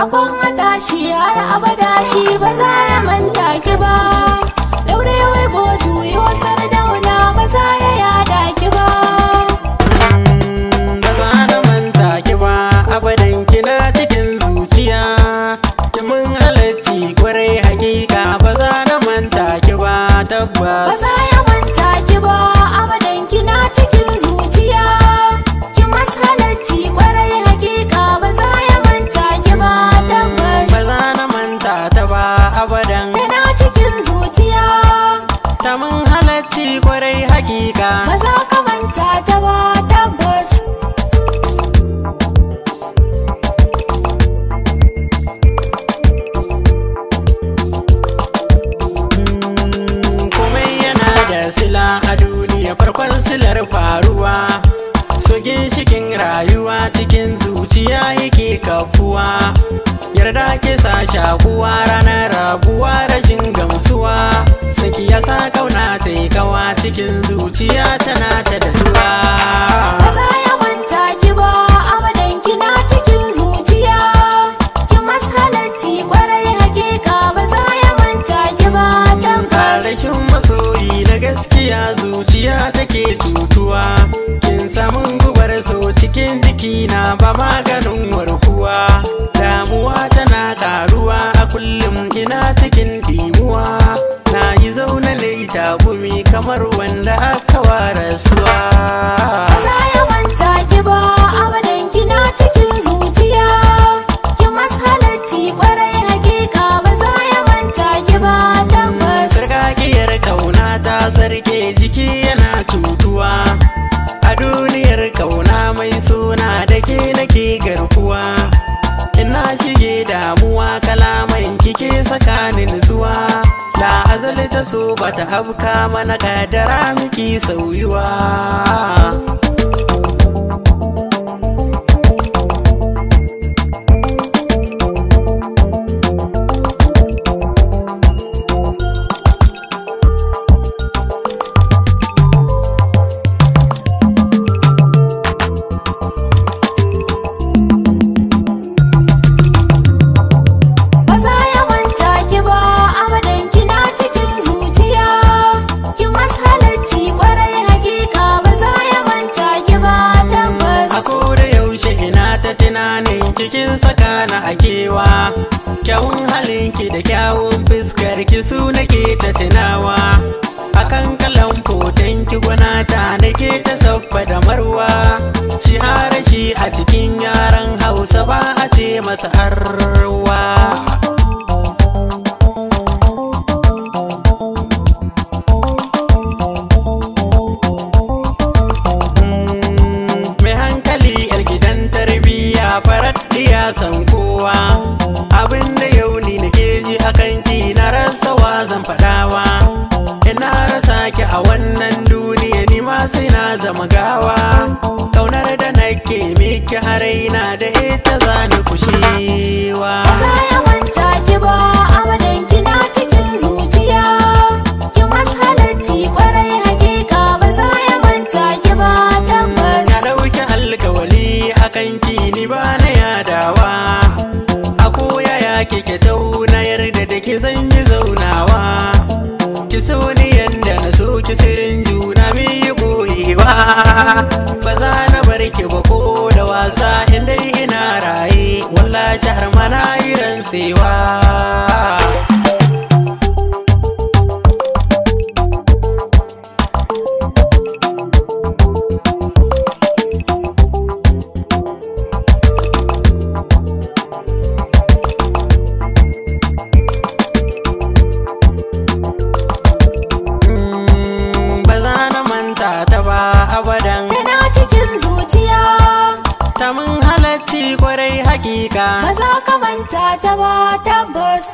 Akon matashi har abada shi ba za ya manta ki ba. Daure wai ko juyo sardauna ba za ya yada ki ba. Ba za na manta ki ba, abadan kina cikin zuciya. Ki mun halacci kwarai hakika, ba za na manta ki ba tabbas. Ba za ya manta ki ba, abadan kina cikin zuciya. Ki mas halacci kwarai hakika, ba za ya manta ki ba tabbas. Ba za na manta ta ba abadan, Tana cikin zuciya. ta mun halacci kwarai hakika. Ba za ka manta ta ba tabbas. Komai yana da sila a duniya, farkon silar faruwa. So ginshikin rayuwa cikin zuciya yake kafuwa. Yarda ke sa shakuwa ranar rabuwa, rashin gamsuwa. Saki ya sa kauna ta yi kawa cikin zuciya tana ta datuwa. Ba za ya manta ki ba, abadan kina cikin zuciya. Ki mas halacci kwarai hakika, ba za ya manta ki ba tabbas. Rashin masoyi na gaskiya zuciya take tutuwa. Kin samun gubar so cikin jikina, ba maganin warkuwa. Damuwa tana karuwa a kullum, ina cikin dimuwa. Na yi zaune laita gumi kamar wanda aka ware suwa. Ba za ya manta ki ba, abadan kina cikin zuciya. Ki mas halacci kwarai hakika, ba za ya manta ki ba tabbas. Sarkakiyar kauna ta sarke jiki yana cutuwa. A duniyar kauna mai suna da ke nake garkuwa. Ina shige damuwa, kalaman kike tsakanin zuwa. Da azali ta so bata afka mana, kadara miki sauyuwa. Ba za ya manta ki ba, abadan kina cikin zuciya. Ki mas halacci kwarai hakika, ba za ya manta ki ba tabbas. A koda yaushe ina ta tunanin cikin sakana a kewa. Kyawun halinki da kyawun fuskar ki su nake ta tunawa. Akan kalan foton ki gwanata nake ta saffa da marwa. Shi harashi a cikin yaran Hausa ba a ce masa arwa. Mai hankali yar gidan tarbiyya, farat ya san kowa. Abinda yau ni nake ji akan ki, na rasa wa zan faɗawa. Ina rasa ki a wannan duniya, ni ma sai na zama gawa. Kaunar da nake miki a raina, da ita zani kushewa. Ba za ya manta ki ba, abadan kina cikin zuciya. Ki mas halacci kwarai hakika, ba za ya manta ki ba tabbas. Na ɗauki alkawali akan ki, ni ba na yadawa. A koya ya kike tauna, yarda da ki zan yi zaunawa. Ki so ni yanda na so ki, sirin juna mi yi goyewa. Ba za na bar ki ba ko da wasa, inda ina raye wallahi har mana yi rantsewa. Ba za na manta ta ba abadan, Tana cikin zuciya. ta mun halacci kwarai hakika. Ba za ka manta ta ba tabbas.